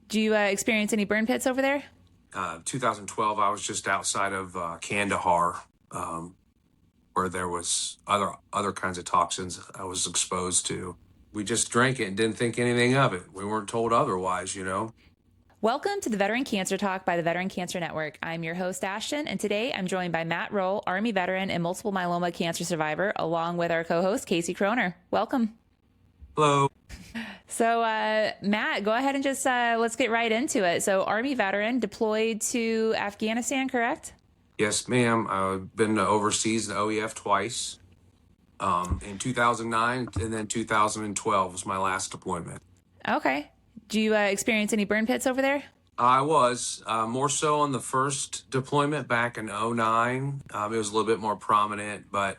Do you experience any burn pits over there? 2012, I was just outside of Kandahar, where there was other kinds of toxins I was exposed to. We just drank it and didn't think anything of it. We weren't told otherwise. Welcome to the Veteran Cancer Talk by the Veteran Cancer Network. I'm your host, Ashton, and today I'm joined by Matt Roll, Army veteran and multiple myeloma cancer survivor, along with our co-host, Casey Kroner. Welcome. Hello. So, Matt, go ahead and just let's get right into it. So, Army veteran deployed to Afghanistan, correct? Yes, ma'am. I've been to overseas in OEF twice. In 2009 and then 2012 was my last deployment. Okay. Do you experience any burn pits over there? I was more so on the first deployment back in 2009. It was a little bit more prominent, but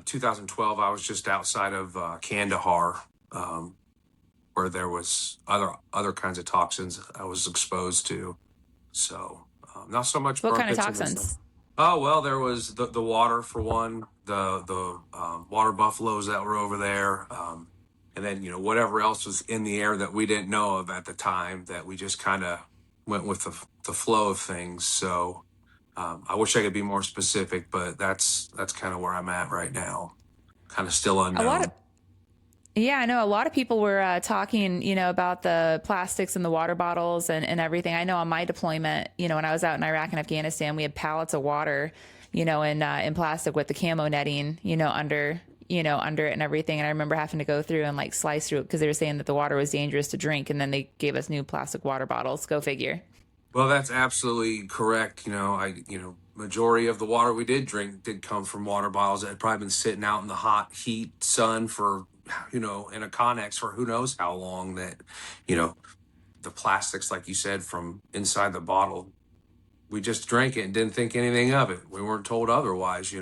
2012, I was just outside of Kandahar, where there was other kinds of toxins I was exposed to. So not so much. What kind of toxins? Oh, well, there was the water for one, the water buffaloes that were over there. And then, whatever else was in the air that we didn't know of at the time, that we just kind of went with the flow of things. So I wish I could be more specific, but that's kind of where I'm at right now. Kind of still unknown. Yeah, I know a lot of people were talking, about the plastics and the water bottles and everything. I know on my deployment, when I was out in Iraq and Afghanistan, we had pallets of water, in plastic with the camo netting, under it and everything. And I remember having to go through and like slice through it because they were saying that the water was dangerous to drink. And then they gave us new plastic water bottles. Go figure. Well, that's absolutely correct. Majority of the water we did drink did come from water bottles that had probably been sitting out in the hot heat sun for, in a Connex for who knows how long, that, the plastics, like you said, from inside the bottle, we just drank it and didn't think anything of it. We weren't told otherwise.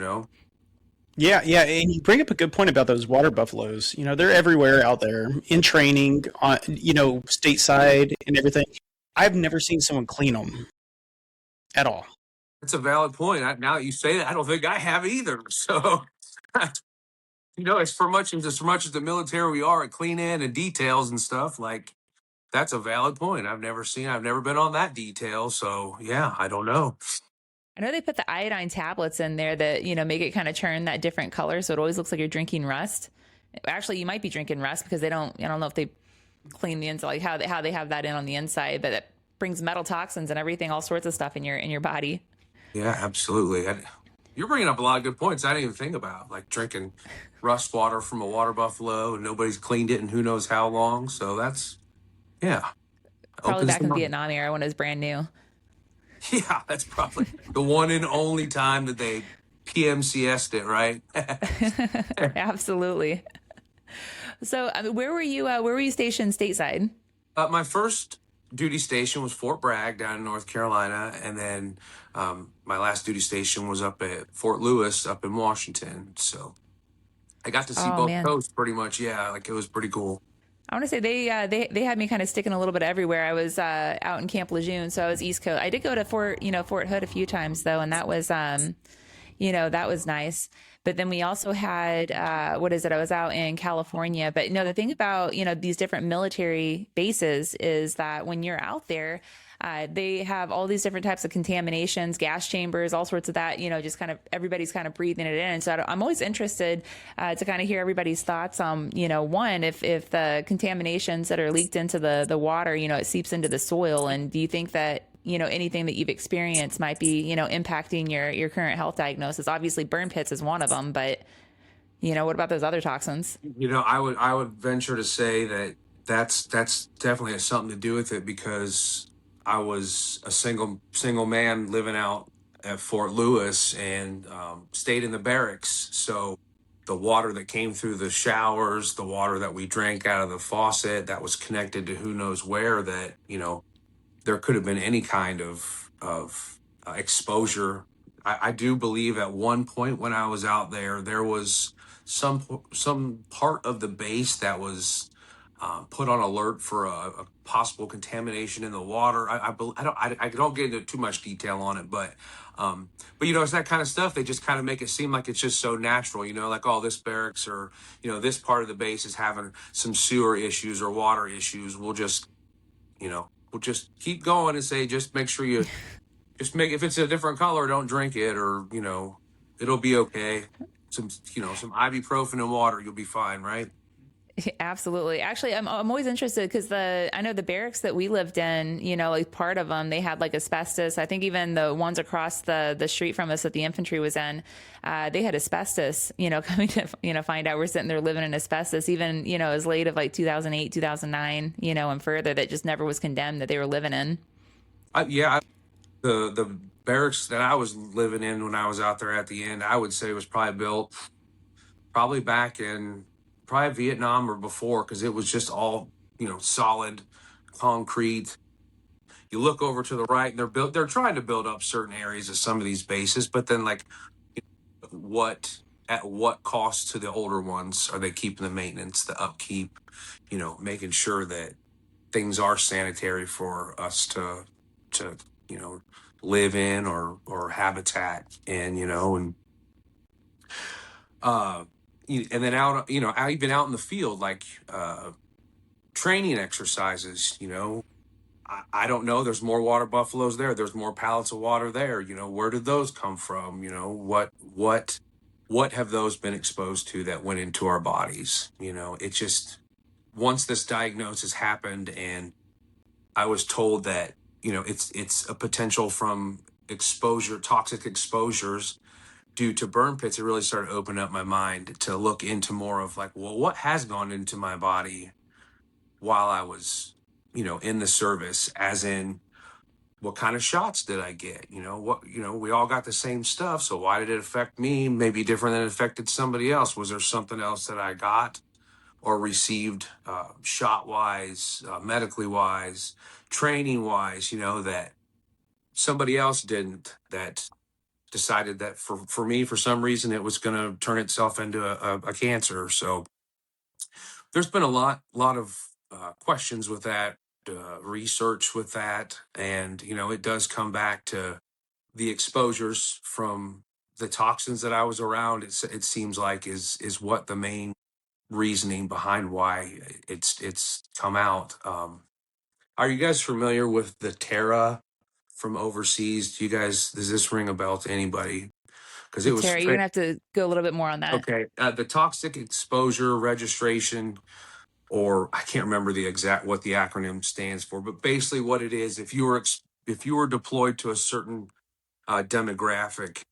Yeah, and you bring up a good point about those water buffaloes. They're everywhere out there in training, on stateside and everything. I've never seen someone clean them at all. That's a valid point. Now that you say that, I don't think I have either. So, as much as the military we are at clean-in and details and stuff, like, that's a valid point. I've never been on that detail. So, yeah, I don't know. I know they put the iodine tablets in there that, make it kind of turn that different color. So it always looks like you're drinking rust. Actually, you might be drinking rust because I don't know if they clean the inside, like how they have that in on the inside, but it brings metal toxins and everything, all sorts of stuff in your body. Yeah, absolutely. You're bringing up a lot of good points I didn't even think about, like drinking rust water from a water buffalo and nobody's cleaned it in who knows how long. So that's, yeah. Probably back in the Vietnam era when it was brand new. Yeah, that's probably the one and only time that they PMCS'd it, right? Absolutely. So, where were you stationed stateside? My first duty station was Fort Bragg down in North Carolina, and then my last duty station was up at Fort Lewis up in Washington. So I got to see both coasts pretty much. Yeah, like it was pretty cool. I want to say they had me kind of sticking a little bit everywhere. I was out in Camp Lejeune, so I was East Coast. I did go to Fort Hood a few times though, and that was that was nice. But then we also had I was out in California. But the thing about these different military bases is that when you're out there, they have all these different types of contaminations, gas chambers, all sorts of that, just kind of everybody's kind of breathing it in. So I'm always interested to kind of hear everybody's thoughts on, one, if the contaminations that are leaked into the water, it seeps into the soil. And do you think that, anything that you've experienced might be, impacting your current health diagnosis? Obviously burn pits is one of them, but, what about those other toxins? I would venture to say that that's definitely has something to do with it, because I was a single man living out at Fort Lewis and stayed in the barracks. So the water that came through the showers, the water that we drank out of the faucet that was connected to who knows where, that, there could have been any kind of exposure. I do believe at one point when I was out there was some part of the base that was put on alert for a possible contamination in the water. I don't get into too much detail on it, but it's that kind of stuff. They just kind of make it seem like it's just so natural, like, oh, this barracks or, this part of the base is having some sewer issues or water issues. We'll just, we'll just keep going and say, just make sure you just make, if it's a different color, don't drink it, or, it'll be okay. Some ibuprofen and water, you'll be fine, right? Absolutely. Actually, I'm always interested because I know the barracks that we lived in, like part of them, they had like asbestos. I think even the ones across the street from us that the infantry was in, they had asbestos, coming to, find out we're sitting there living in asbestos, even, as late of like 2008, 2009, and further, that just never was condemned that they were living in. Yeah, the barracks that I was living in when I was out there at the end, I would say was probably built probably back in probably Vietnam or before, because it was just all, solid concrete. You look over to the right and they're trying to build up certain areas of some of these bases, but then like what at what cost to the older ones are they keeping the maintenance, the upkeep, making sure that things are sanitary for us to live in, or habitat in, uh and then even out in the field, like training exercises, I don't know, there's more water buffaloes there, there's more pallets of water there, where did those come from, what have those been exposed to that went into our bodies? It just, once this diagnosis happened and I was told that, it's a potential from exposure, toxic exposures due to burn pits, it really started opening up my mind to look into more of like, well, what has gone into my body while I was, in the service, as in what kind of shots did I get? We all got the same stuff. So why did it affect me? Maybe different than it affected somebody else. Was there something else that I got or received, shot wise, medically wise, training wise, that somebody else didn't, that decided that for me, for some reason, it was going to turn itself into a cancer. So there's been a lot of questions with that, research with that. And, it does come back to the exposures from the toxins that I was around. It seems like is what the main reasoning behind why it's come out. Are you guys familiar with the Terra from overseas? Does this ring a bell to anybody? Because The it was Terra, you're gonna have to go a little bit more on that. okay. The toxic exposure registration, or I can't remember the exact what the acronym stands for, but basically what it is, if you were deployed to a certain demographic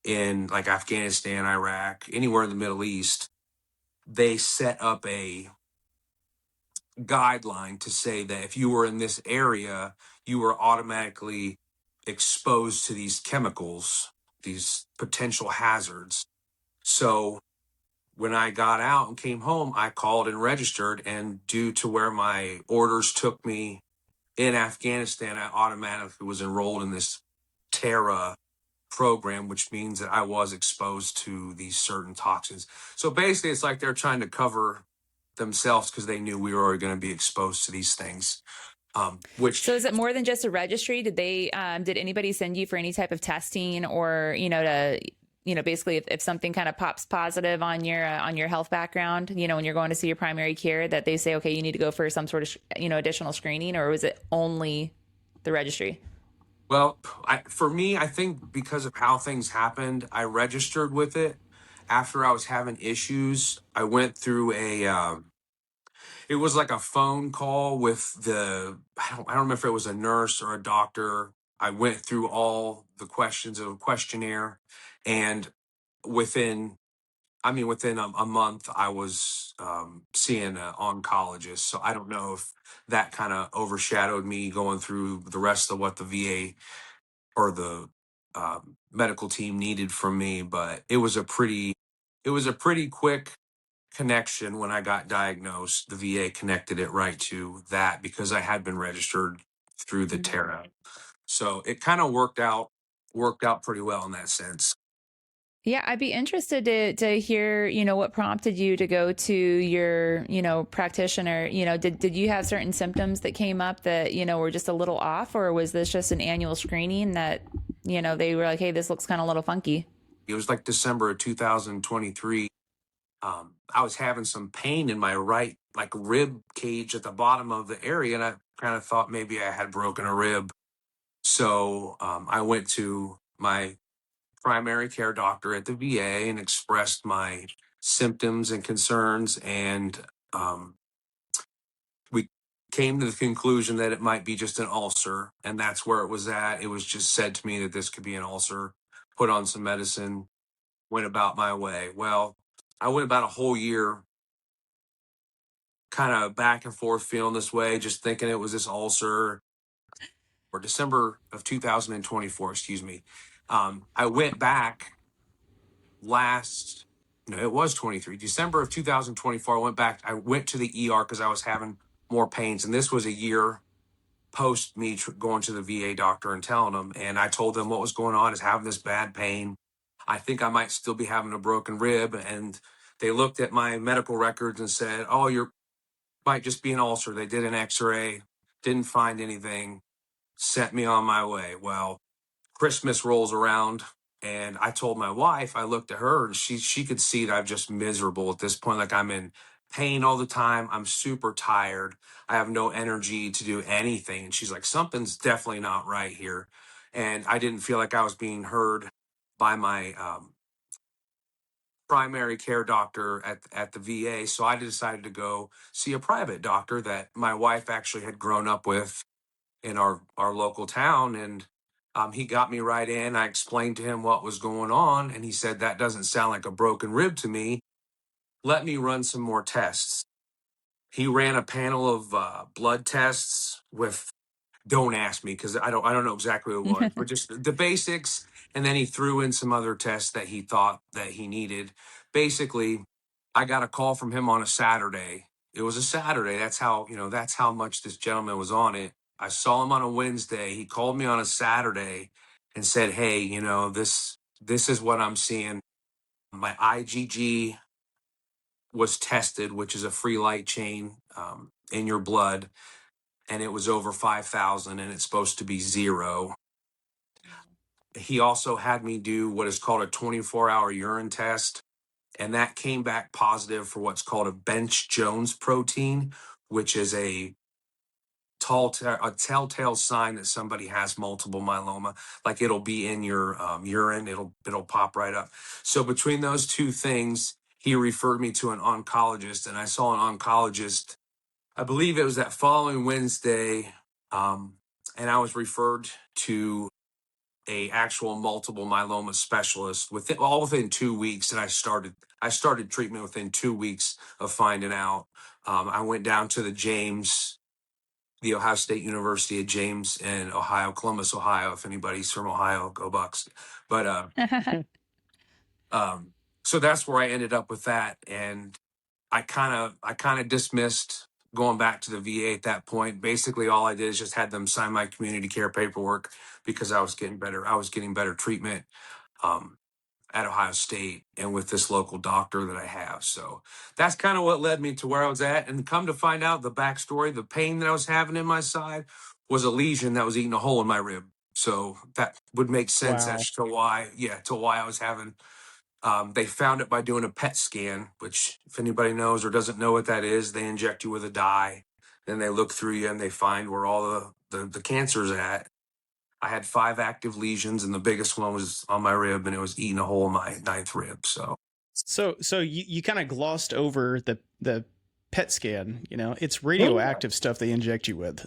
in like Afghanistan, Iraq, anywhere in the Middle East, they set up a guideline to say that if you were in this area, you were automatically exposed to these chemicals, these potential hazards. So when I got out and came home, I called and registered. And due to where my orders took me in Afghanistan, I automatically was enrolled in this Terra program, which means that I was exposed to these certain toxins. So basically, it's like they're trying to cover themselves because they knew we were already going to be exposed to these things. So Which is it more than just a registry? Did anybody send you for any type of testing, or, basically if something kind of pops positive on your health background, when you're going to see your primary care, that they say, okay, you need to go for some sort of, additional screening, or was it only the registry? Well, for me, I think because of how things happened, I registered with it. After I was having issues, I went through it was like a phone call with I don't remember if it was a nurse or a doctor. I went through all the questions of a questionnaire, and within, within a month, I was seeing an oncologist. So I don't know if that kind of overshadowed me going through the rest of what the VA or the medical team needed from me, but it was a pretty quick connection when I got diagnosed. The VA connected it right to that because I had been registered through the Mhm. Terra. So it kind of worked out pretty well in that sense. Yeah, I'd be interested to hear, what prompted you to go to your, practitioner. Did you have certain symptoms that came up that, were just a little off, or was this just an annual screening that, they were like, hey, this looks kind of a little funky? It was like December of 2023. I was having some pain in my right like rib cage at the bottom of the area, and kind of thought maybe I had broken a rib. So I went to my primary care doctor at the VA and expressed my symptoms and concerns. And we came to the conclusion that it might be just an ulcer. And that's where it was at. It was just said to me that this could be an ulcer, put on some medicine, went about my way. Well, I went about a whole year kind of back and forth feeling this way, just thinking it was this ulcer. Or December of 2024, excuse me. I went back last, no, it was 23, December of 2024. I went to the ER because I was having more pains. And this was a year post me going to the VA doctor and telling them. And I told them what was going on is having this bad pain. I think I might still be having a broken rib. And they looked at my medical records and said, oh, you might just be an ulcer. They did an x-ray, didn't find anything, sent me on my way. Well, Christmas rolls around and I told my wife, I looked at her and she could see that I'm just miserable at this point. Like I'm in pain all the time. I'm super tired. I have no energy to do anything. And she's like, something's definitely not right here. And I didn't feel like I was being heard by my primary care doctor at the VA. So I decided to go see a private doctor that my wife actually had grown up with in our local town. And he got me right in. I explained to him what was going on. And he said, that doesn't sound like a broken rib to me. Let me run some more tests. He ran a panel of blood tests with, don't ask me because I don't know exactly what it was, but just the basics. And then he threw in some other tests that he thought that he needed. Basically, I got a call from him on a Saturday. It was a Saturday. That's how much this gentleman was on it. I saw him on a Wednesday. He called me on a Saturday and said, hey, this is what I'm seeing. My IgG was tested, which is a free light chain in your blood, and it was over 5,000 and it's supposed to be zero. He also had me do what is called a 24-hour urine test, and that came back positive for what's called a Bench Jones protein, which is a telltale sign that somebody has multiple myeloma. Like it'll be in your urine, it'll pop right up. So between those two things, he referred me to an oncologist, and I saw an oncologist. I believe it was that following Wednesday, and I was referred to a actual multiple myeloma specialist within 2 weeks, and I started treatment within 2 weeks of finding out. I went down to the Ohio State University at James in Ohio, Columbus, Ohio. If anybody's from Ohio, go Bucks. But so that's where I ended up with that, and I kind of dismissed going back to the VA at that point. Basically, all I did is just had them sign my community care paperwork because I was getting better. I was getting better treatment at Ohio State and with this local doctor that I have. So that's kind of what led me to where I was at. And come to find out the backstory, the pain that I was having in my side was a lesion that was eating a hole in my rib. So that would make sense Wow. as to why I was having. They found it by doing a PET scan, which if anybody knows or doesn't know what that is, they inject you with a dye. Then they look through you and they find where all the cancer's at. I had 5 active lesions, and the biggest one was on my rib, and it was eating a hole in my 9th rib. So you kind of glossed over the PET scan. It's radioactive stuff they inject you with.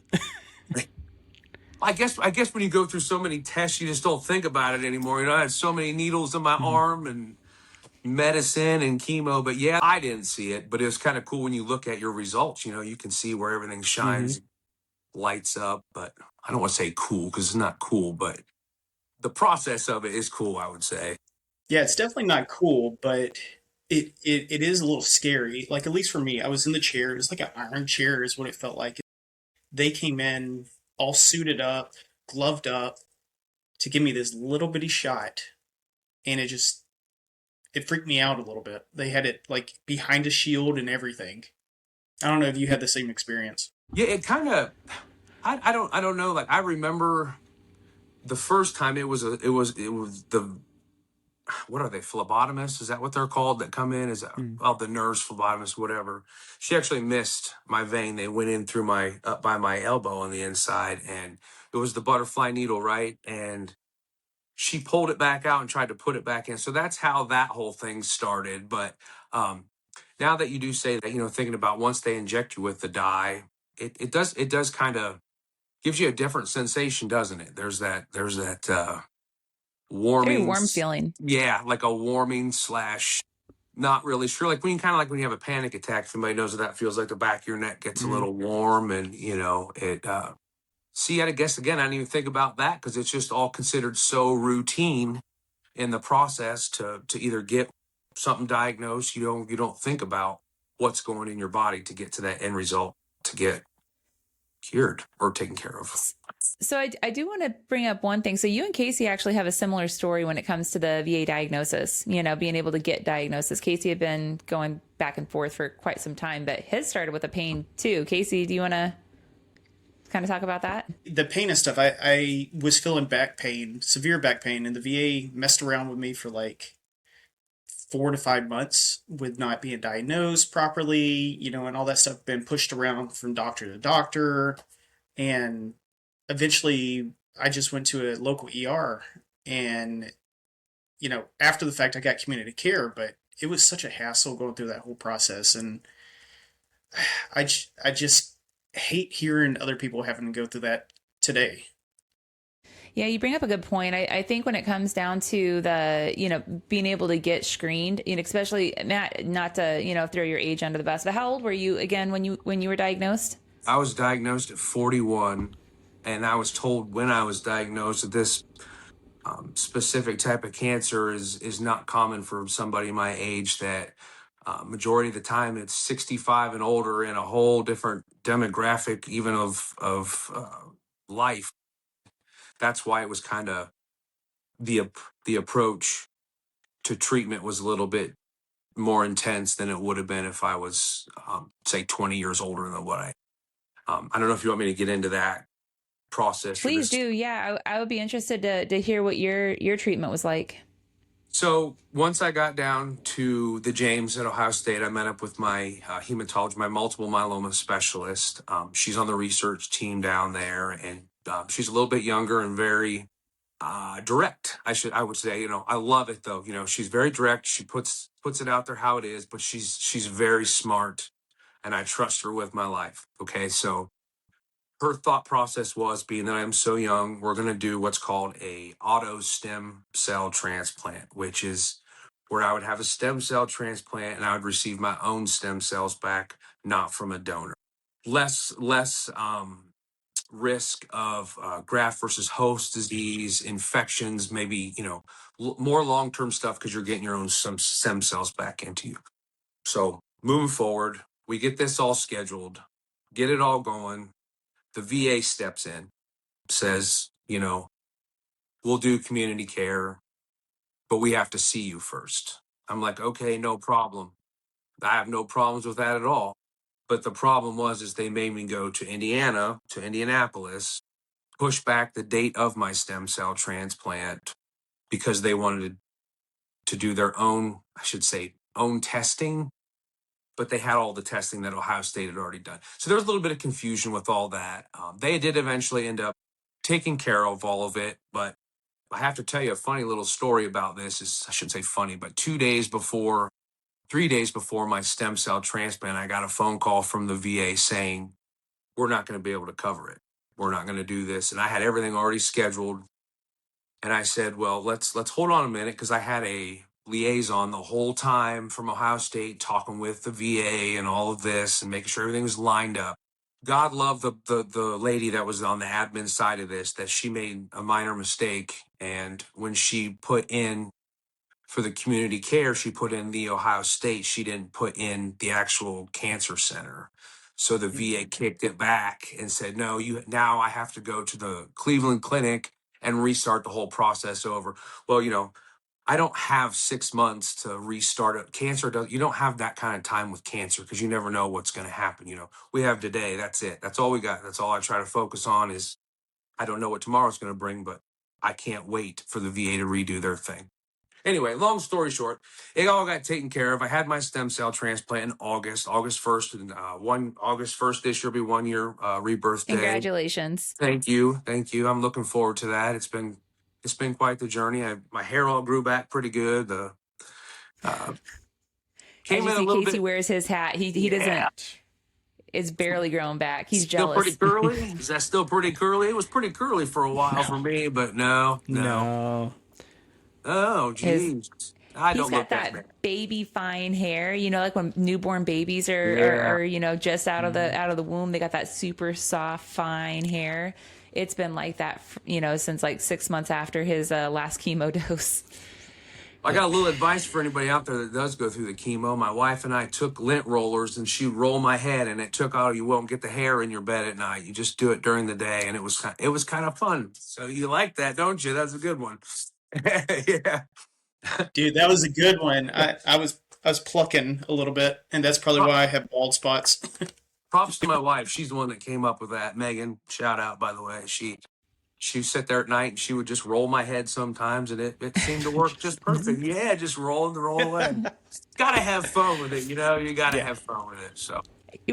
I guess when you go through so many tests, you just don't think about it anymore. I had so many needles in my arm and medicine and chemo, but yeah, I didn't see it. But it was kind of cool when you look at your results. You can see where everything shines, lights up. But I don't want to say cool because it's not cool, but the process of it is cool, I would say. Yeah, it's definitely not cool, but it is a little scary. Like, at least for me, I was in the chair. It was like an iron chair is what it felt like. They came in all suited up, gloved up to give me this little bitty shot. And it freaked me out a little bit. They had it like behind a shield and everything. I don't know if you had the same experience. Yeah, it kind of, I don't know. Like I remember the first time it was the what are they, phlebotomists? Is that what they're called that come in? Is that, well, the nurse, phlebotomist, whatever. She actually missed my vein. They went in through my, up by my elbow on the inside, and it was the butterfly needle, right? And she pulled it back out and tried to put it back in. So that's how that whole thing started. But now that you do say that, thinking about once they inject you with the dye, it does kind of gives you a different sensation, doesn't it? There's that Very warming, warm feeling. yeah, like a warming slash not really sure. Like when you kind of like when you have a panic attack, if anybody knows what that feels like, the back of your neck gets a little warm, and it. See, I guess again, I didn't even think about that because it's just all considered so routine in the process to either get something diagnosed. You don't think about what's going in your body to get to that end result to get cured or taken care of. So I do want to bring up one thing. So you and Casey actually have a similar story when it comes to the VA diagnosis, being able to get diagnosis. Casey had been going back and forth for quite some time, but his started with a pain too. Casey, do you want to kind of talk about that? The pain and stuff, I was feeling back pain, severe back pain, and the VA messed around with me for like 4 to 5 months with not being diagnosed properly, and all that stuff, been pushed around from doctor to doctor. And eventually I just went to a local ER, and, after the fact I got community care, but it was such a hassle going through that whole process. And I just hate hearing other people having to go through that today. Yeah, you bring up a good point. I think when it comes down to the, being able to get screened, especially not to, throw your age under the bus, but how old were you again when you were diagnosed? I was diagnosed at 41, and I was told when I was diagnosed that this specific type of cancer is not common for somebody my age, that majority of the time it's 65 and older in a whole different demographic even of life. That's why it was kind of the approach to treatment was a little bit more intense than it would have been if I was say 20 years older than what I don't know if you want me to get into that process. Please do. Yeah, I would be interested to hear what your treatment was like. So once I got down to the James at Ohio State, I met up with my hematologist, my multiple myeloma specialist. She's on the research team down there, and she's a little bit younger and very direct. I would say, I love it though. She's very direct. She puts it out there how it is, but she's very smart, and I trust her with my life. Okay, so her thought process was, being that I'm so young, we're going to do what's called a auto stem cell transplant, which is where I would have a stem cell transplant and I would receive my own stem cells back, not from a donor. Less risk of graft versus host disease, infections, maybe, more long-term stuff because you're getting your own some stem cells back into you. So moving forward, we get this all scheduled, get it all going. The VA steps in, says, we'll do community care, but we have to see you first. I'm like, okay, no problem. I have no problems with that at all. But the problem is they made me go to Indianapolis, push back the date of my stem cell transplant because they wanted to do their own, I should say, own testing. But they had all the testing that Ohio State had already done. So there was a little bit of confusion with all that. They did eventually end up taking care of all of it. But I have to tell you a funny little story about this. I shouldn't say funny, but 3 days before my stem cell transplant, I got a phone call from the VA saying, we're not going to be able to cover it. We're not going to do this. And I had everything already scheduled. And I said, well, let's hold on a minute, because I had a liaison the whole time from Ohio State talking with the VA and all of this and making sure everything was lined up. God love the lady that was on the admin side of this, that she made a minor mistake. And when she put in for the community care, she put in the Ohio State. She didn't put in the actual cancer center. So the VA kicked it back and said, no, now I have to go to the Cleveland Clinic and restart the whole process over. Well, I don't have 6 months to restart it. You don't have that kind of time with cancer, because you never know what's going to happen. We have today. That's it. That's all we got. That's all I try to focus on is I don't know what tomorrow's going to bring, but I can't wait for the VA to redo their thing. Anyway, long story short, it all got taken care of. I had my stem cell transplant in August 1st, and August 1st this year will be 1 year rebirth day. Congratulations. Thank you. I'm looking forward to that. It's been quite the journey. My hair all grew back pretty good. The uh, As came you in a see, little Casey bit. wears his hat. He Yeah, doesn't. It's barely grown back. He's still pretty jealous. curly. Is that still pretty curly? It was pretty curly for a while for No, me, but no, no. no. Oh, His geez, I He's don't got look that that bad. baby fine hair, like when newborn babies Yeah. are just out of the womb, they got that super soft fine hair. It's been like that, since like 6 months after his last chemo dose. I got a little advice for anybody out there that does go through the chemo. My wife and I took lint rollers, and she'd roll my head, and it took out. You won't get the hair in your bed at night. You just do it during the day, and it was kind of fun. So you like that, don't you? That's a good one. Yeah. Dude, that was a good one. I was plucking a little bit, and that's probably Pro- why I have bald spots. Props to my wife. She's the one that came up with that. Megan, shout out, by the way. She'd sit there at night and she would just roll my head sometimes, and it seemed to work just perfect. Yeah, just roll away. Gotta have fun with it, you gotta Yeah. have fun with it. So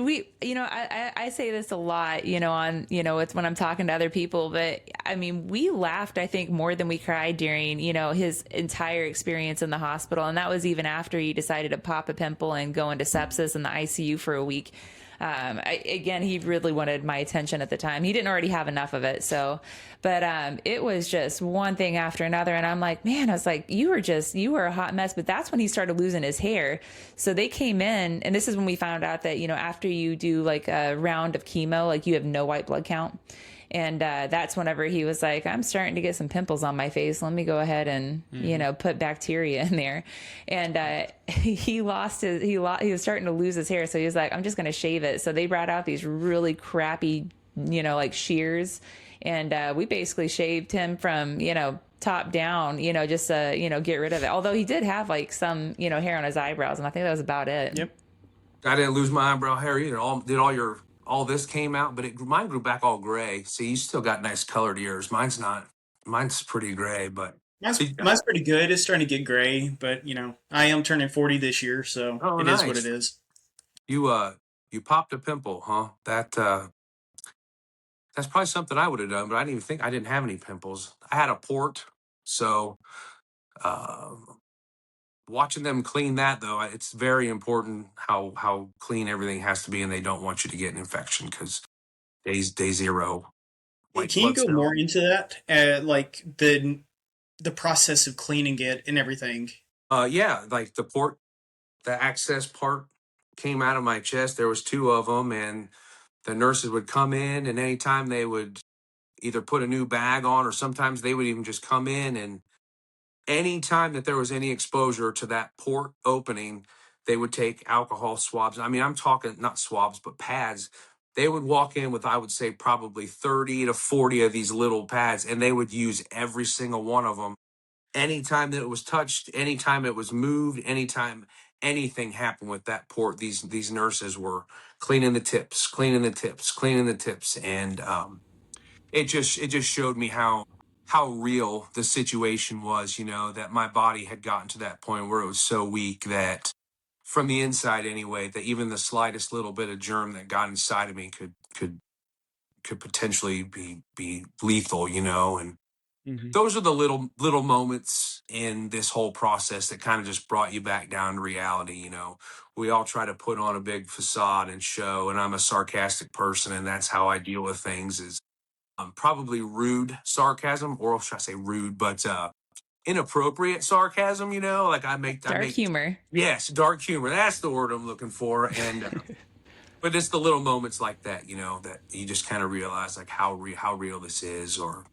I say this a lot, on, it's when I'm talking to other people, but I mean, we laughed, I think, more than we cried during, his entire experience in the hospital. And that was even after he decided to pop a pimple and go into sepsis in the ICU for a week. Again, he really wanted my attention at the time. He didn't already have enough of it. So, but it was just one thing after another. And I'm like, man, I was like, you were a hot mess. But that's when he started losing his hair. So they came in, and this is when we found out that, after you do like a round of chemo, like you have no white blood count. And that's whenever he was like, I'm starting to get some pimples on my face. Let me go ahead and, put bacteria in there. And he was starting to lose his hair. So he was like, I'm just going to shave it. So they brought out these really crappy, like shears. And we basically shaved him from, top down, just to, get rid of it. Although he did have like some, hair on his eyebrows. And I think that was about it. Yep. I didn't lose my eyebrow hair either. All this came out, but mine grew back all gray. See, you still got nice color to yours. Mine's not. Mine's pretty gray, but Mine's pretty good. It's starting to get gray, but I am turning 40 this year, so oh, it is what nice. it is. You popped a pimple, huh? That's probably something I would have done, but I didn't even think I didn't have any pimples. I had a port, so uh, watching them clean that though, it's very important how clean everything has to be, and they don't want you to get an infection because day zero white Can you blood go cell. more into that? Like the process of cleaning it and everything. Yeah, like the access part came out of my chest. There was two of them, and the nurses would come in, and anytime they would either put a new bag on, or sometimes they would even just come in, and anytime that there was any exposure to that port opening, they would take alcohol swabs. I mean, I'm talking not swabs, but pads. They would walk in with, I would say, probably 30 to 40 of these little pads, and they would use every single one of them. Anytime that it was touched, anytime it was moved, anytime anything happened with that port, these nurses were cleaning the tips, cleaning the tips, cleaning the tips, and it just showed me how real the situation was. That my body had gotten to that point where it was so weak that, from the inside anyway, that even the slightest little bit of germ that got inside of me could potentially be lethal. And Hmm. those are the little moments in this whole process that kind of just brought you back down to reality. We all try to put on a big facade and show, and I'm a sarcastic person, and that's how I deal with things, is probably rude sarcasm, or should I say rude, but inappropriate sarcasm. Like I Dark make, humor. yes, dark humor. That's the word I'm looking for. And but it's the little moments like that, that you just kind of realize like how real this is, or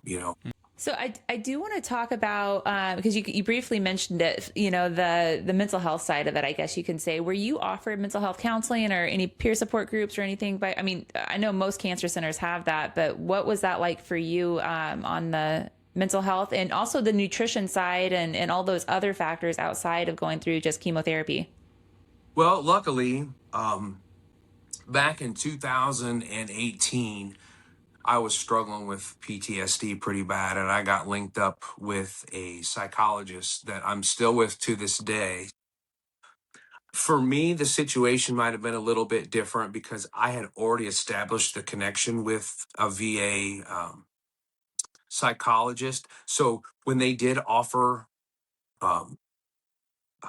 So I do want to talk about, because you briefly mentioned it, the mental health side of it, I guess you can say. Were you offered mental health counseling or any peer support groups or anything? But I mean, I know most cancer centers have that, but what was that like for you, on the mental health and also the nutrition side and all those other factors outside of going through just chemotherapy? Well, luckily, back in 2018, I was struggling with PTSD pretty bad, and I got linked up with a psychologist that I'm still with to this day. For me, the situation might have been a little bit different because I had already established the connection with a VA psychologist. So when they did offer um,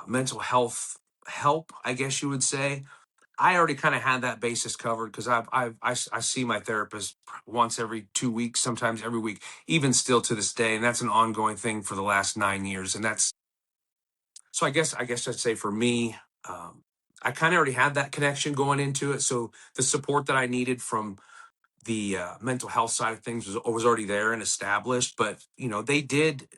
mental health help, I guess you would say, I already kind of had that basis covered because I see my therapist once every 2 weeks, sometimes every week, even still to this day, and that's an ongoing thing for the last 9 years. And that's so. I guess I'd say for me, I kind of already had that connection going into it. So the support that I needed from the mental health side of things was already there and established. But they did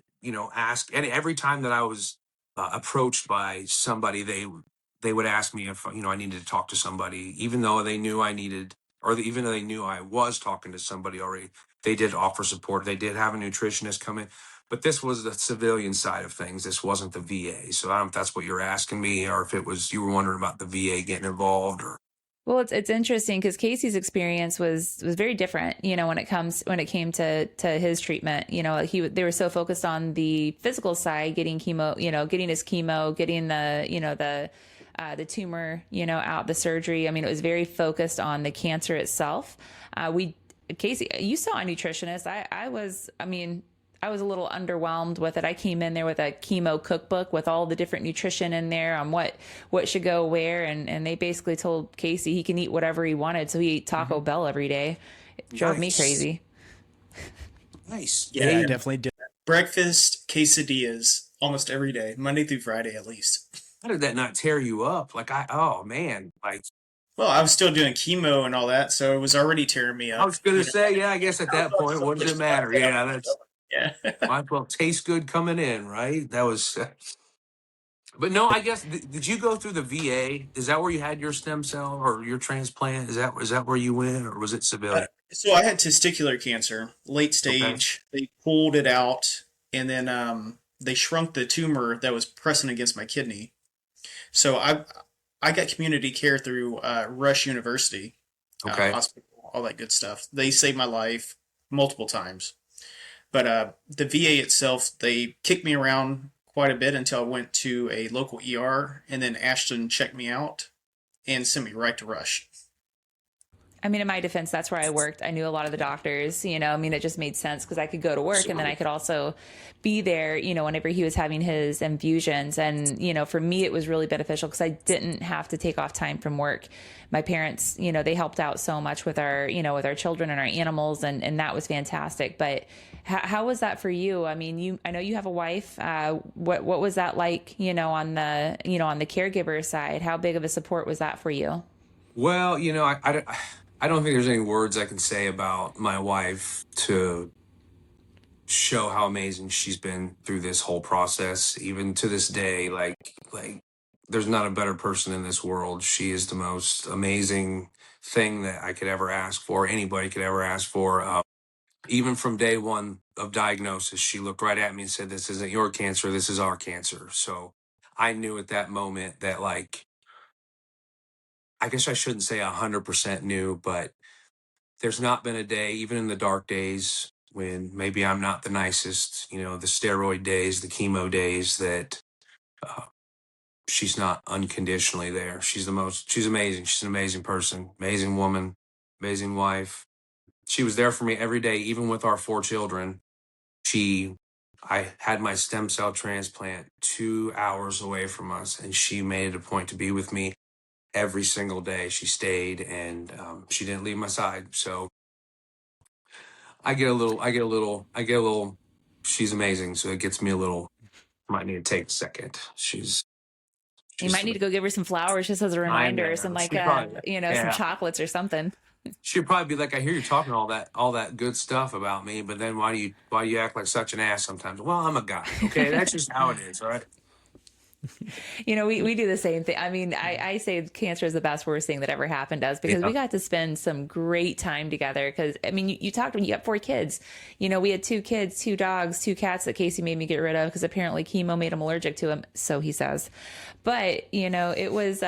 ask, and every time that I was approached by somebody, they would ask me if I needed to talk to somebody, even though they knew I needed, even though they knew I was talking to somebody already. They did offer support. They did have a nutritionist come in, but this was the civilian side of things. This wasn't the VA. So I don't know if that's what you're asking me, or if it was you were wondering about the VA getting involved, or Well, it's interesting because Casey's experience was very different, when it came to his treatment. They were so focused on the physical side, getting chemo, getting his chemo, getting the tumor, out, the surgery. I mean, it was very focused on the cancer itself. Casey, you saw a nutritionist. I was a little underwhelmed with it. I came in there with a chemo cookbook with all the different nutrition in there on what should go where. And they basically told Casey he can eat whatever he wanted. So he ate Taco Bell every day. It drove me crazy. nice. Yeah, I definitely did. Breakfast quesadillas almost every day, Monday through Friday at least. How did that not tear you up? Oh man, Well, I was still doing chemo and all that, so it was already tearing me up. I was gonna say, yeah, I guess at that point, what does it matter? Yeah, that's Yeah. might as well taste good coming in, right? That was, but no, I guess did you go through the VA? Is that where you had your stem cell or your transplant? Is that where you went, or was it civilian? So I had testicular cancer, late stage. They pulled it out, and then they shrunk the tumor that was pressing against my kidney. So I got community care through Rush University, Okay. hospital, all that good stuff. They saved my life multiple times. But the VA itself, they kicked me around quite a bit until I went to a local ER, and then Ashton checked me out and sent me right to Rush. I mean, in my defense, that's where I worked. I knew a lot of the doctors, it just made sense because I could go to work and then I could also be there, whenever he was having his infusions. And, for me, it was really beneficial because I didn't have to take off time from work. My parents, they helped out so much with our, with our children and our animals, and that was fantastic. But how was that for you? I mean, I know you have a wife. What was that like, on the caregiver side? How big of a support was that for you? Well, I don't think there's any words I can say about my wife to show how amazing she's been through this whole process. Even to this day, like there's not a better person in this world. She is the most amazing thing that I could ever ask for, anybody could ever ask for. Even from day one of diagnosis, she looked right at me and said, "This isn't your cancer, this is our cancer." So I knew at that moment that, I guess I shouldn't say 100% knew, but there's not been a day, even in the dark days when maybe I'm not the nicest, the steroid days, the chemo days, that uh, she's not unconditionally there. She's amazing. She's an amazing person, amazing woman, amazing wife. She was there for me every day, even with our 4 children. I had my stem cell transplant 2 hours away from us, and she made it a point to be with me every single day. She stayed, and she didn't leave my side. So I get a little, she's amazing. So it gets me a little, might need to take a second. You might need to go give her some flowers just as a reminder, or some some chocolates or something. She'd probably be like, "I hear you talking all that good stuff about me, but then why do you act like such an ass sometimes?" Well, I'm a guy. Okay, that's just how it is. All right. We do the same thing. I mean, I say cancer is the best worst thing that ever happened to us because we got to spend some great time together. Because, I mean, you talked when you got 4 kids. We had 2 kids, 2 dogs, 2 cats that Casey made me get rid of because apparently chemo made him allergic to him. So he says. But, it was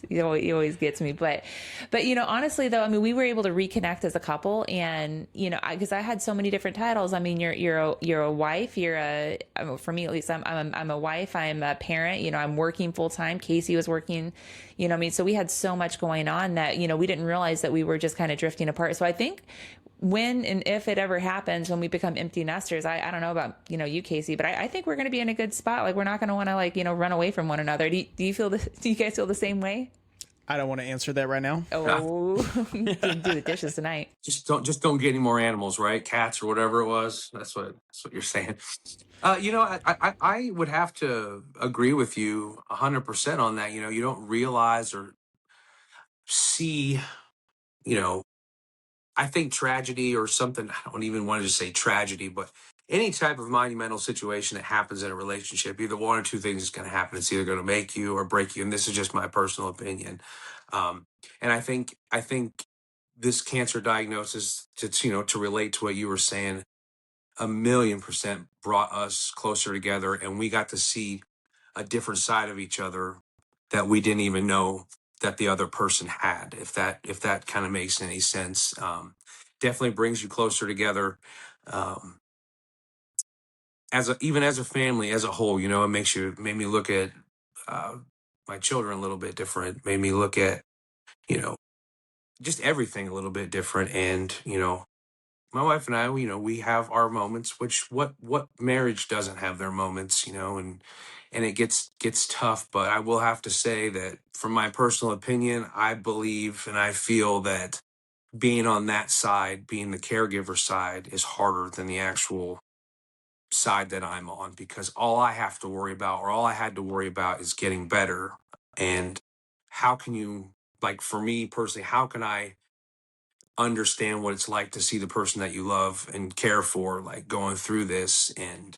He always gets me. But honestly though, I mean, we were able to reconnect as a couple, and because I had so many different titles. I mean, you're a wife. For me at least, I'm a wife. I'm a parent. I'm working full time. Casey was working. I mean, so we had so much going on that we didn't realize that we were just kind of drifting apart. So I think when and if it ever happens when we become empty nesters, I don't know about you, Casey, but I think we're going to be in a good spot. Like, we're not going to want to run away from one another. Do you feel do you guys feel the same way? I don't want to answer that right now. Oh, didn't do the dishes tonight. Just don't get any more animals, right? Cats or whatever it was. That's what you're saying. I would have to agree with you 100% on that. You don't realize or see, you know, I think tragedy or something, I don't even want to just say tragedy, but any type of monumental situation that happens in a relationship, either one or two things is going to happen. It's either going to make you or break you. And this is just my personal opinion. And I think this cancer diagnosis to relate to what you were saying, 1,000,000% brought us closer together, and we got to see a different side of each other that we didn't even know that the other person had. If that kind of makes any sense, definitely brings you closer together. Um, even as a family as a whole, made me look at uh, my children a little bit different. Made me look at you know just everything a little bit different, and my wife and I, we have our moments, which what marriage doesn't have their moments, and it gets tough. But I will have to say that from my personal opinion, I believe and I feel that being on that side, being the caregiver side, is harder than the actual side that I'm on, because all I have to worry about, or all I had to worry about, is getting better. And how can you, like, for me personally, how can I understand what it's like to see the person that you love and care for, like, going through this? And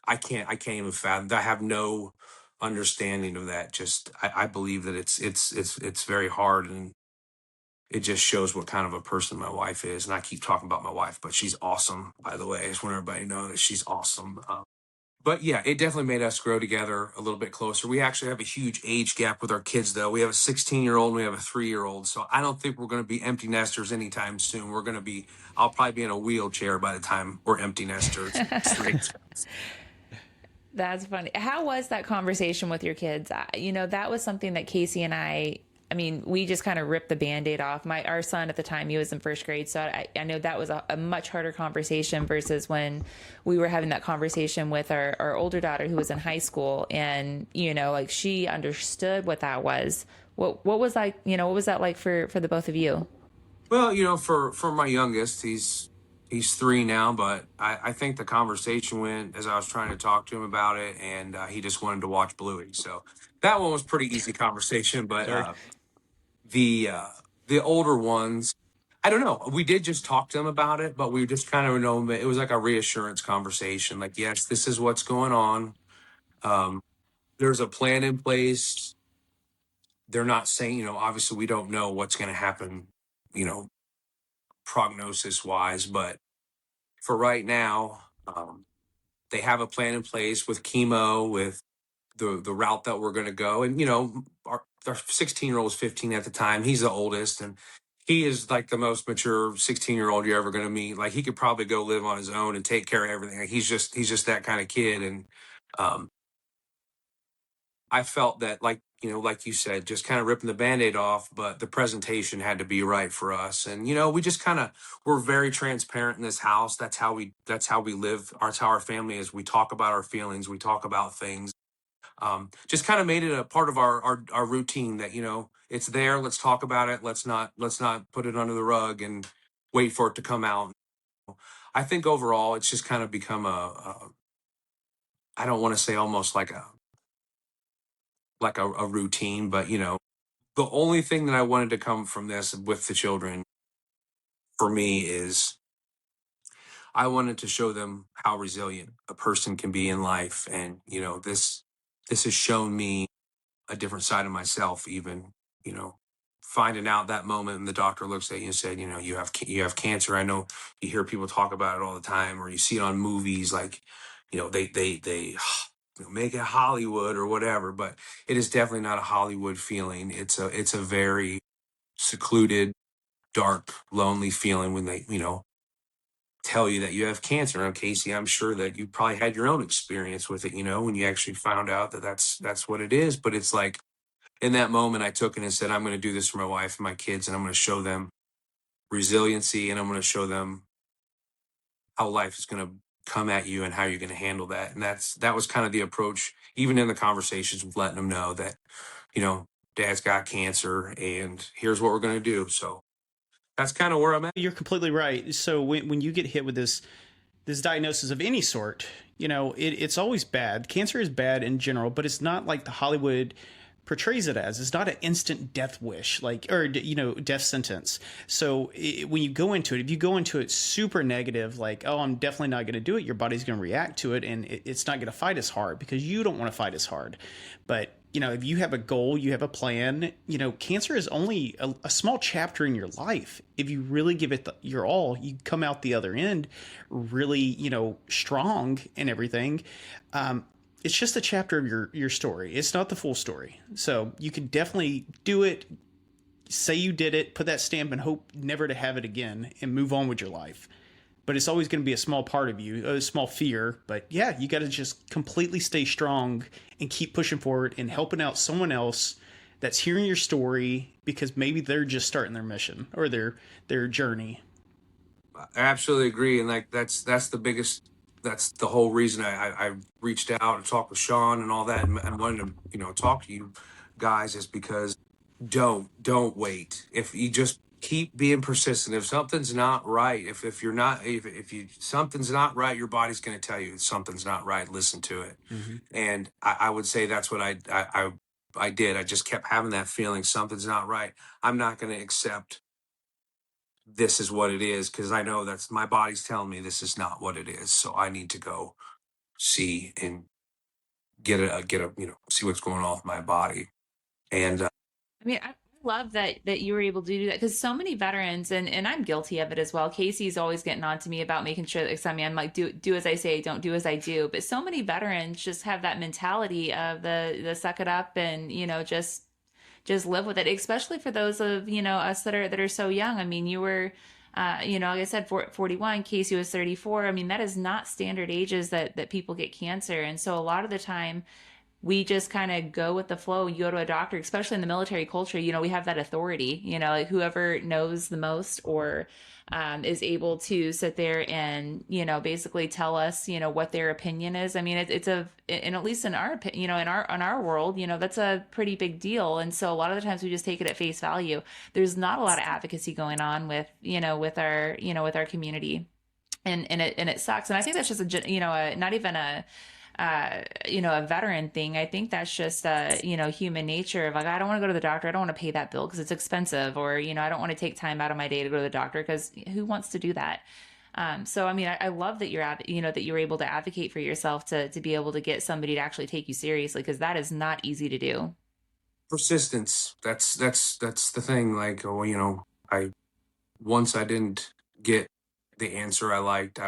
I can't even fathom. I have no understanding of that. Just I believe that it's very hard, and it just shows what kind of a person my wife is. And I keep talking about my wife, but she's awesome, by the way. I just want everybody to know that she's awesome. But yeah, it definitely made us grow together a little bit closer. We actually have a huge age gap with our kids, though. We have a 16-year-old and we have a 3-year-old. So I don't think we're going to be empty nesters anytime soon. I'll probably be in a wheelchair by the time we're empty nesters. That's funny. How was that conversation with your kids? That was something that Casey and I mean, we just kind of ripped the Band-Aid off. Our son at the time, he was in first grade. So I know that was a much harder conversation versus when we were having that conversation with our older daughter who was in high school. And, she understood what that was. What was like, what was that like for the both of you? Well, for my youngest, he's 3 now, but I think the conversation went as I was trying to talk to him about it, and he just wanted to watch Bluey. So that one was pretty easy conversation. But Sorry. the older ones, I don't know. We did just talk to them about it, but we just kind of know it was like a reassurance conversation. Like, yes, this is what's going on. Um, there's a plan in place. They're not saying, obviously we don't know what's going to happen, you know, prognosis wise, but for right now, they have a plan in place with chemo, with the route that we're going to go. And our 16-year-old was 15 at the time. He's the oldest, and he is like the most mature 16-year-old you're ever going to meet. Like, he could probably go live on his own and take care of everything. Like, he's just that kind of kid. And um, I felt that, like you said, just kind of ripping the Band-Aid off, but the presentation had to be right for us. And we just we're very transparent in this house. That's how we live. That's how our family is. We talk about our feelings. We talk about things. Just kind of made it a part of our routine that it's there. Let's talk about it. Let's not put it under the rug and wait for it to come out. I think overall it's just kind of become I don't want to say almost like a routine, but the only thing that I wanted to come from this with the children for me is I wanted to show them how resilient a person can be in life. And this has shown me a different side of myself. Even you know finding out that moment, and the doctor looks at you and said, you have cancer. I know you hear people talk about it all the time, or you see it on movies, like they make it Hollywood or whatever, but it is definitely not a Hollywood feeling. It's a very secluded, dark, lonely feeling when they, tell you that you have cancer. Now, Casey, I'm sure that you probably had your own experience with it, when you actually found out that that's what it is. But it's like in that moment, I took it and said, I'm going to do this for my wife and my kids, and I'm going to show them resiliency, and I'm going to show them how life is going to come at you and how you're going to handle that. And that was kind of the approach, even in the conversations with letting them know that, dad's got cancer and here's what we're going to do. So that's kind of where I'm at. You're completely right. So when you get hit with this diagnosis of any sort, it's always bad. Cancer is bad in general, but it's not like the Hollywood portrays it as. It's not an instant death wish, death sentence. So when you go into it, if you go into it super negative, like, oh, I'm definitely not going to do it, your body's going to react to it, and it's not going to fight as hard because you don't want to fight as hard. But if you have a goal, you have a plan, cancer is only a small chapter in your life. If you really give it your all, you come out the other end really, strong and everything. It's just a chapter of your story. It's not the full story. So you can definitely do it, say you did it, put that stamp and hope never to have it again and move on with your life. But it's always going to be a small part of you, a small fear. But yeah, you got to just completely stay strong and keep pushing forward and helping out someone else that's hearing your story because maybe they're just starting their mission or their journey. I absolutely agree. And like, that's the whole reason I reached out and talked with Sean and all that and wanted to, talk to you guys is because don't wait. If you just keep being persistent, if something's not right, if something's not right, your body's going to tell you something's not right. Listen to it. Mm-hmm. And I would say that's what I did. I just kept having that feeling something's not right. I'm not going to accept this is what it is because I know that's my body's telling me this is not what it is. So I need to go see and get a see what's going on with my body. And I love that you were able to do that because so many veterans and I'm guilty of it as well. Casey's always getting on to me about making sure that I'm like, do as I say, don't do as I do. But so many veterans just have that mentality of the suck it up and, just live with it, especially for those of, us that are so young. I mean, you were, like I said, 41, Casey was 34. I mean, that is not standard ages that people get cancer. And so a lot of the time, we just kind of go with the flow. You go to a doctor, especially in the military culture, we have that authority, like whoever knows the most or is able to sit there and, basically tell us, what their opinion is. I mean, and at least in our, in our world, that's a pretty big deal. And so a lot of the times we just take it at face value. There's not a lot of advocacy going on with, with our community and it sucks. And I think that's just not even a veteran thing. I think that's just human nature of like, I don't want to go to the doctor. I don't want to pay that bill because it's expensive, or I don't want to take time out of my day to go to the doctor because who wants to do that? So I mean, I love that that you're able to advocate for yourself to be able to get somebody to actually take you seriously because that is not easy to do. Persistence. That's the thing. Like, once I didn't get the answer I liked,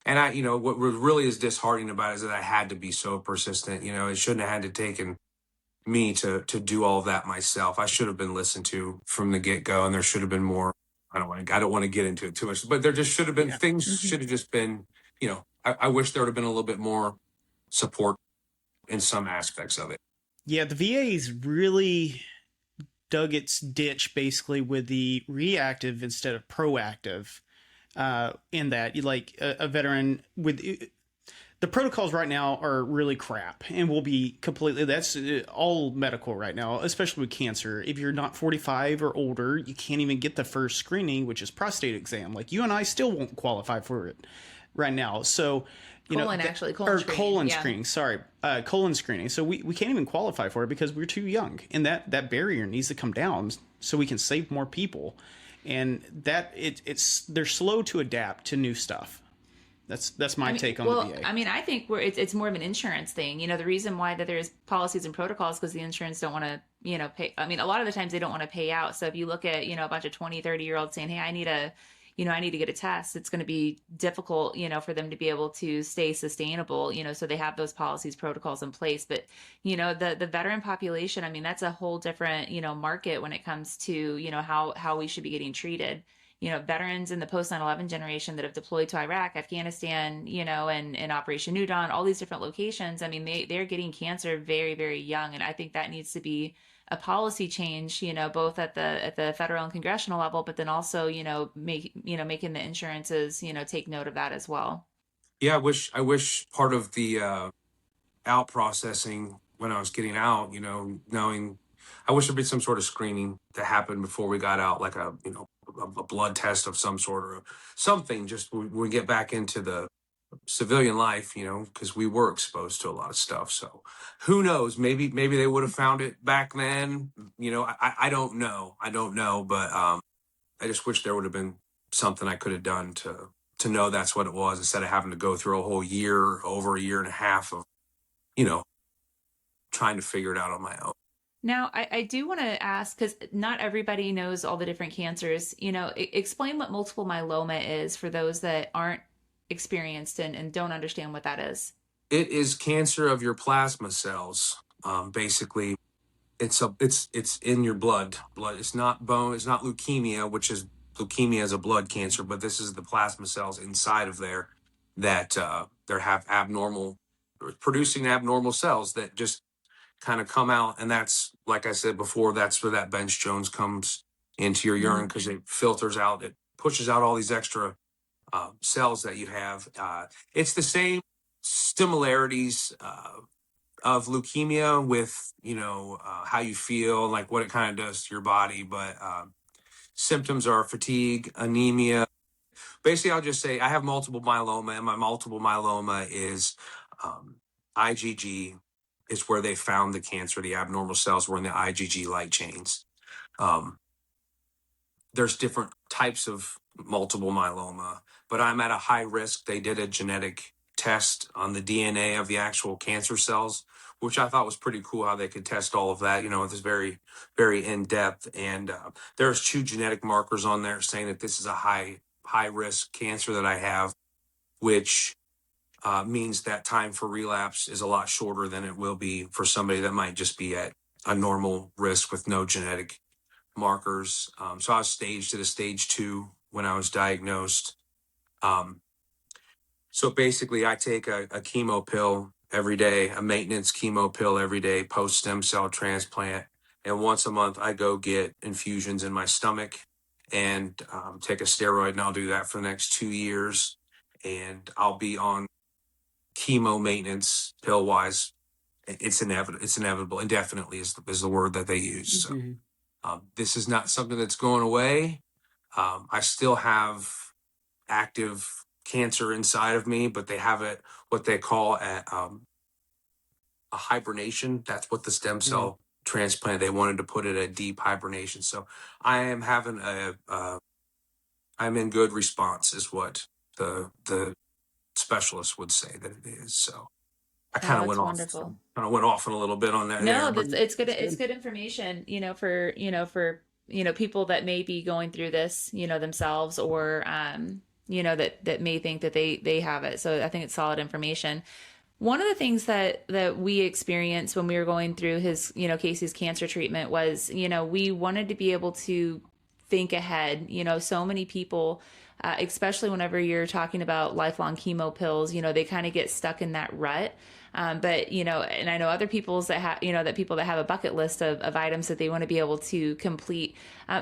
and what really is disheartening about it is that I had to be so persistent. It shouldn't have had to taken me to do all of that myself. I should have been listened to from the get-go, and there should have been more. I don't want to get into it too much, but there just should have been things should have just been, I wish there would have been a little bit more support in some aspects of it. Yeah, the VA's really dug its ditch basically with the reactive instead of proactive. In that, like a veteran with the protocols right now are really crap and will be completely, that's all medical right now, especially with cancer. If you're not 45 or older, you can't even get the first screening, which is prostate exam. Like you and I still won't qualify for it right now. So, colon screening. Sorry. Colon screening. So we can't even qualify for it because we're too young, and that barrier needs to come down so we can save more people. And that they're slow to adapt to new stuff. That's my take on the VA. I mean, I think it's more of an insurance thing. The reason why that there's policies and protocols because the insurance don't want to, pay. I mean, a lot of the times they don't want to pay out. So if you look at, a bunch of 20, 30-year-olds saying, hey, I need a, I need to get a test, it's going to be difficult, for them to be able to stay sustainable, so they have those policies, protocols in place. But, the veteran population, I mean, that's a whole different, market when it comes to, how we should be getting treated. Veterans in the post 9/11 generation that have deployed to Iraq, Afghanistan, and Operation New Dawn, all these different locations. I mean, they're getting cancer very, very young. And I think that needs to be a policy change, both at the federal and congressional level, but then also, making the insurances, take note of that as well. Yeah, I wish part of the out processing when I was getting out, knowing I wish there'd be some sort of screening to happen before we got out, like a blood test of some sort or something, just when we get back into the civilian life, because we were exposed to a lot of stuff. So who knows? Maybe they would have found it back then. I don't know. I don't know, but I just wish there would have been something I could have done to know that's what it was, instead of having to go through a whole year, over a year and a half of, trying to figure it out on my own. Now, I do want to ask, because not everybody knows all the different cancers, explain what multiple myeloma is for those that aren't experienced and don't understand what that is. It is cancer of your plasma cells. Basically, it's in your blood. It's not bone. It's not leukemia, which is leukemia is a blood cancer, but this is the plasma cells inside of there that they have producing abnormal cells that just kind of come out. And that's, like I said before, that's where that bench Jones comes into your urine, because it filters out, it pushes out all these extra cells that you have. It's the same similarities of leukemia with, how you feel, like what it kind of does to your body. But symptoms are fatigue, anemia. Basically, I'll just say I have multiple myeloma, and my multiple myeloma is IgG is where they found the cancer. The abnormal cells were in the IgG light chains. There's different types of multiple myeloma, but I'm at a high risk. They did a genetic test on the DNA of the actual cancer cells, which I thought was pretty cool how they could test all of that. It's very, very in depth. And there's 2 genetic markers on there saying that this is a high risk cancer that I have, which means that time for relapse is a lot shorter than it will be for somebody that might just be at a normal risk with no genetic markers. So I was staged at a stage 2 when I was diagnosed. So basically, I take a chemo pill every day, a maintenance chemo pill every day, post stem cell transplant. And once a month, I go get infusions in my stomach and take a steroid, and I'll do that for the next 2 years. And I'll be on chemo maintenance pill wise. It's inevitable. Indefinitely is the word that they use. So this is not something that's going away. I still have active cancer inside of me, but they have it what they call a hibernation. That's what the stem cell transplant, they wanted to put it at deep hibernation. So I am having I'm in good response, is what the specialist would say that it is. So I kind of went off in a little bit on that. No, it's good. It's good information, for people that may be going through this, themselves, or that may think that they have it. So I think it's solid information. One of the things that we experienced when we were going through his, Casey's cancer treatment was, we wanted to be able to think ahead. So many people, especially whenever you're talking about lifelong chemo pills, they kind of get stuck in that rut. But, and I know other people's that have, that people that have a bucket list of items that they want to be able to complete.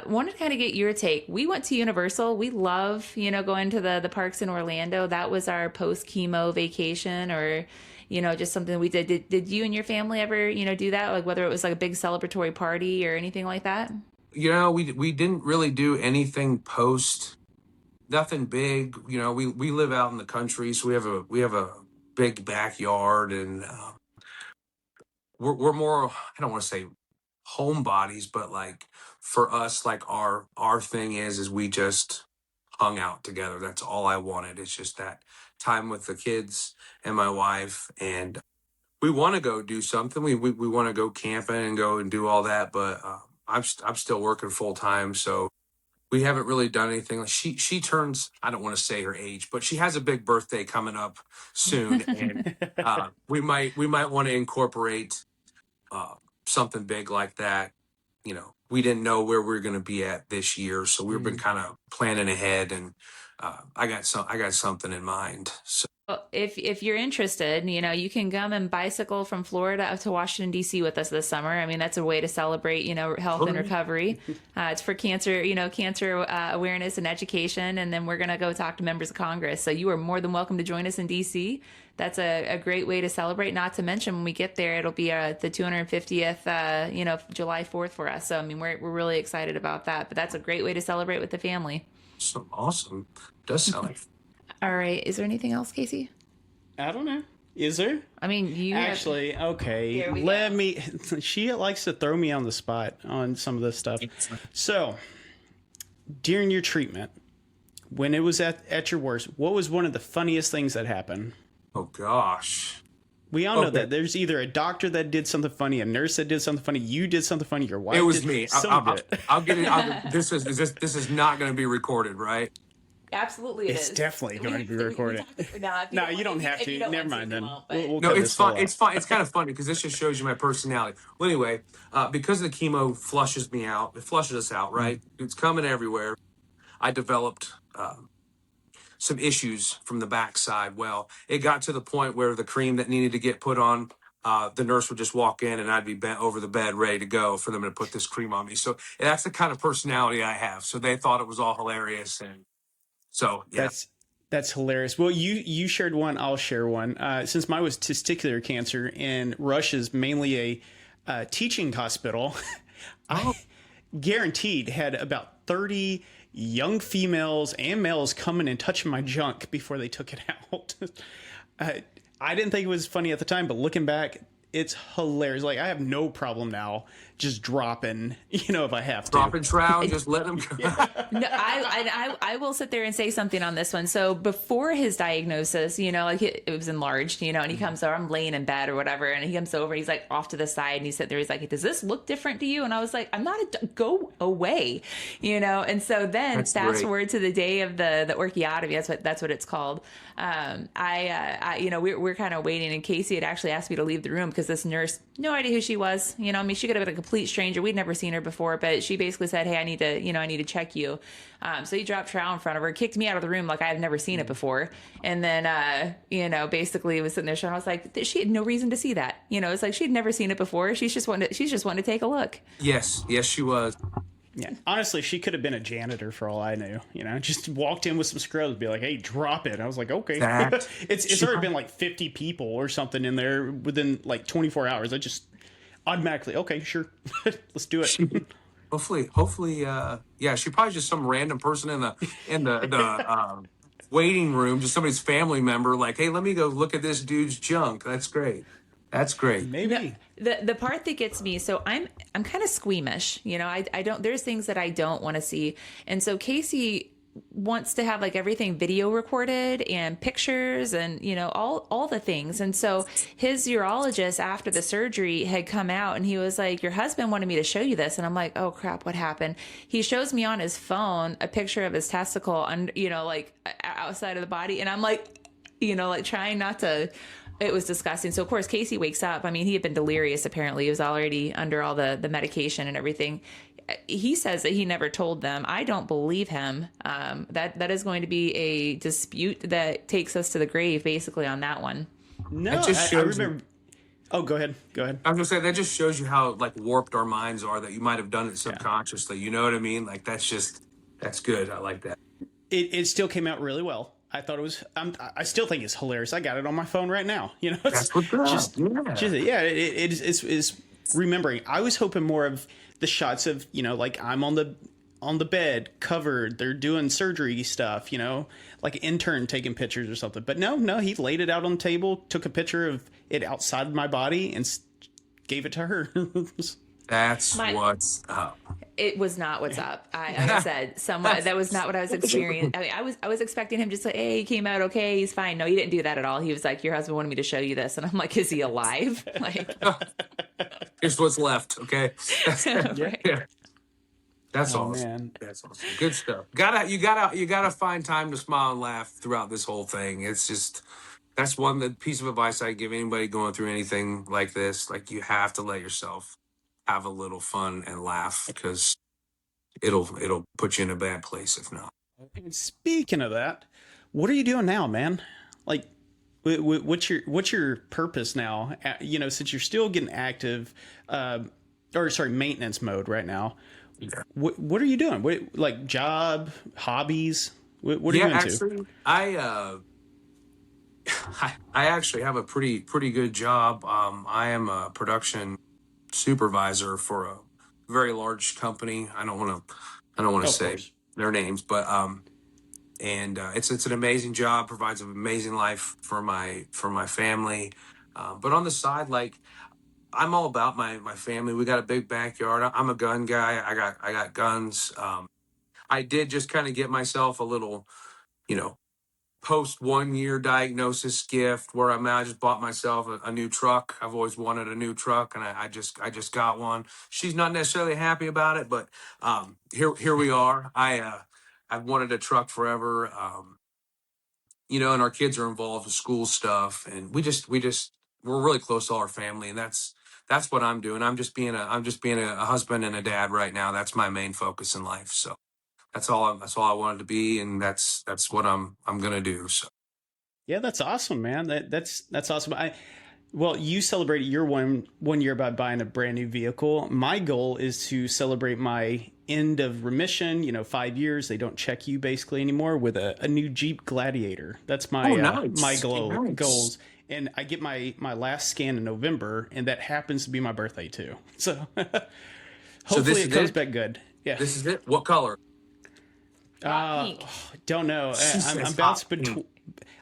Wanted to kind of get your take. We went to Universal. We love, going to the parks in Orlando. That was our post chemo vacation, or, just something we did. Did you and your family ever, do that? Like whether it was like a big celebratory party or anything like that? We didn't really do anything post, nothing big. We live out in the country, so we have a big backyard, and we're more, I don't want to say homebodies, but like for us, like our thing is we just hung out together. That's all I wanted. It's just that time with the kids and my wife, and we want to go do something. We want to go camping and go and do all that, but I'm still working full time, so we haven't really done anything. She turns, I don't want to say her age, but she has a big birthday coming up soon, and we might want to incorporate uh, something big like that. We didn't know where we were going to be at this year, so we've been kind of planning ahead, and I got something in mind. So Well, if you're interested, you can come and bicycle from Florida up to Washington D.C. with us this summer. I mean, that's a way to celebrate, health and recovery. It's for cancer, cancer awareness and education, and then we're gonna go talk to members of Congress. So you are more than welcome to join us in D.C. That's a great way to celebrate. Not to mention, when we get there, it'll be the 250th, July 4th for us. So I mean, we're really excited about that. But that's a great way to celebrate with the family. so awesome. Does sound like All right. Is there anything else, Casey? I don't know. Is there? I mean, you Actually, okay. Here we Let go. me. She likes to throw me on the spot on some of this stuff. So, during your treatment, when it was at your worst, what was one of the funniest things that happened? oh gosh. We all know Okay. that there's either a doctor that did something funny, a nurse that did something funny, you did something funny, your wife. It was did, me. Someone did it. I'll get it. This is not going to be recorded, right? Absolutely, It's definitely going to be recorded. No, you don't have to. Never mind then. We'll No, cut it's this all fine. It's out. fine. It's kind of funny because this just shows you my personality. Well, anyway, because the chemo flushes me out, it flushes us out, right? It's coming everywhere. I developed some issues from the backside. Well, it got to the point where the cream that needed to get put on, the nurse would just walk in and I'd be bent over the bed ready to go for them to put this cream on me. So that's the kind of personality I have. So they thought it was all hilarious. And so, yeah. That's hilarious. Well, you shared one, I'll share one. Since mine was testicular cancer, and Rush is mainly a teaching hospital, I guaranteed had about 30 young females and males coming and touching my junk before they took it out. I didn't think it was funny at the time, but looking back, it's hilarious. Like, I have no problem now just dropping, if I have to. Dropping trowel, just let them go. No, I will sit there and say something on this one. So before his diagnosis, like it was enlarged, and he comes over, I'm laying in bed or whatever, and he comes over, he's like off to the side, and he's sitting there, he's like, does this look different to you? And I was like, I'm not, go away, and so then That's fast great. forward to the day of the orchiotomy, that's what it's called. We're kind of waiting, and Casey had actually asked me to leave the room because this nurse, no idea who she was, I mean, she could have been a complete stranger. We'd never seen her before, but she basically said, hey, I need to check you. So he dropped trowel in front of her, kicked me out of the room like I had never seen it before. And then, basically was sitting there showing, I was like, she had no reason to see that. It's like she'd never seen it before. She's just wanting to take a look. Yes, she was. Yeah. Honestly, she could have been a janitor for all I knew. Just walked in with some scrubs, be like, "Hey, drop it." I was like, "Okay." It's already been like 50 people or something in there within like 24 hours. I just automatically, okay, sure, let's do it. Hopefully, she probably just some random person in the waiting room, just somebody's family member. Like, hey, let me go look at this dude's junk. That's great. Maybe. The part that gets me, so I'm kind of squeamish, I don't, there's things that I don't want to see. And so Casey wants to have like everything video recorded and pictures and, all the things. And so his urologist after the surgery had come out and he was like, your husband wanted me to show you this. And I'm like, oh crap, what happened? He shows me on his phone a picture of his testicle and, like outside of the body. And I'm like, trying not to. It was disgusting. So, of course, Casey wakes up. I mean, he had been delirious, apparently. He was already under all the medication and everything. He says that he never told them. I don't believe him. That is going to be a dispute that takes us to the grave, basically, on that one. No, That just I shows remember. Oh, go ahead. I was gonna say that just shows you how like warped our minds are. That you might have done it subconsciously. You know what I mean? Like that's good. I like that. It still came out really well. I thought it was. I still think it's hilarious. I got it on my phone right now. That's what's up. It's remembering. I was hoping more of the shots of like I'm on the bed covered. They're doing surgery stuff. Like an intern taking pictures or something. But no, he laid it out on the table, took a picture of it outside of my body, and gave it to her. That's what's up. It was not what's up. Like I said, that was not what I was experiencing. I mean, I was expecting him just like, hey, he came out okay, he's fine. No, he didn't do that at all. He was like, your husband wanted me to show you this, and I'm like, is he alive? Like, Here's what's left. Okay. right. Yeah. That's Oh awesome. man. That's awesome. Good stuff. You gotta find time to smile and laugh throughout this whole thing. It's just that's one the piece of advice I give anybody going through anything like this. Like you have to let yourself have a little fun and laugh because it'll put you in a bad place if not. And speaking of that, what are you doing now, man? Like, what's your purpose now? You know, since you're still getting active, or sorry, maintenance mode right now. Yeah. What are you doing? What, like job, hobbies? What are you into? Actually, I actually have a pretty good job. I am a production supervisor for a very large company. I don't want to Oh, of say course. their names, but and it's an amazing job. Provides an amazing life for my family. But on the side, like I'm all about my family. We got a big backyard. I'm a gun guy. I got guns. I did just kind of get myself a little, you know, post 1 year diagnosis gift where I just bought myself a new truck. I've always wanted a new truck, and I just got one. She's not necessarily happy about it, but here we are. I've wanted a truck forever. You know, and our kids are involved with school stuff, and we're really close to all our family, and that's what I'm doing. I'm just being a husband and a dad right now. That's my main focus in life. So that's all I wanted to be, and that's what I'm gonna do. So. Yeah, that's awesome, man. That's awesome. Well, you celebrated your one year by buying a brand new vehicle. My goal is to celebrate my end of remission. You know, 5 years they don't check you basically anymore with a new Jeep Gladiator. That's my my Nice. goals. And I get my last scan in November, and that happens to be my birthday too. So So this hopefully it is comes it. back good. Yeah. This is it. What color? Pink. Don't know. I'm It's bounced hot between. pink.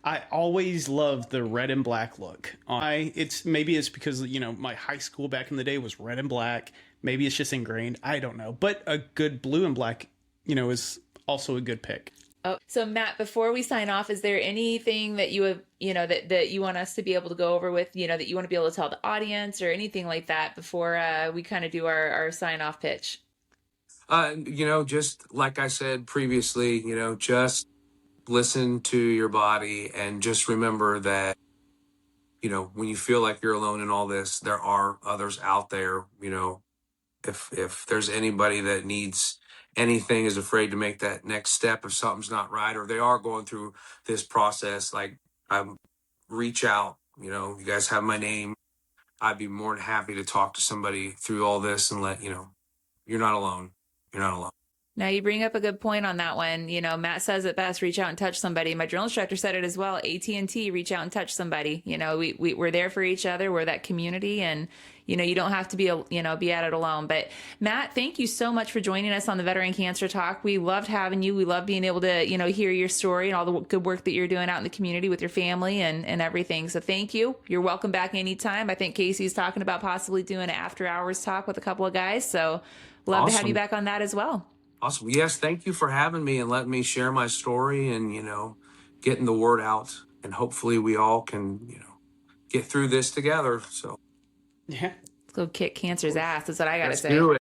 I always loved the red and black look. Maybe it's because you know my high school back in the day was red and black. Maybe it's just ingrained. I don't know. But a good blue and black, you know, is also a good pick. Oh, so Matt, before we sign off, is there anything that you have, you know, that you want us to be able to go over with, you know, that you want to be able to tell the audience or anything like that before we kind of do our sign off pitch? You know, just like I said previously, you know, just listen to your body and just remember that, you know, when you feel like you're alone in all this, there are others out there. You know, if there's anybody that needs anything, is afraid to make that next step if something's not right, or they are going through this process, like reach out. You know, you guys have my name. I'd be more than happy to talk to somebody through all this and let you know you're not alone. You're not alone. Now you bring up a good point on that one. You know, Matt says it best, reach out and touch somebody. My drill instructor said it as well. AT&T, reach out and touch somebody. You know, we're there for each other. We're that community, and, you know, you don't have to be at it alone. But Matt, thank you so much for joining us on the Veteran Cancer Talk. We loved having you. We love being able to, you know, hear your story and all the good work that you're doing out in the community with your family and everything. So thank you. You're welcome back anytime. I think Casey's talking about possibly doing an after hours talk with a couple of guys. So love to have you back on that as well. Awesome. Yes, thank you for having me and letting me share my story and, you know, getting the word out. And hopefully we all can, you know, get through this together. So Yeah. Let's go kick cancer's ass. That's what I got to let's say. do it.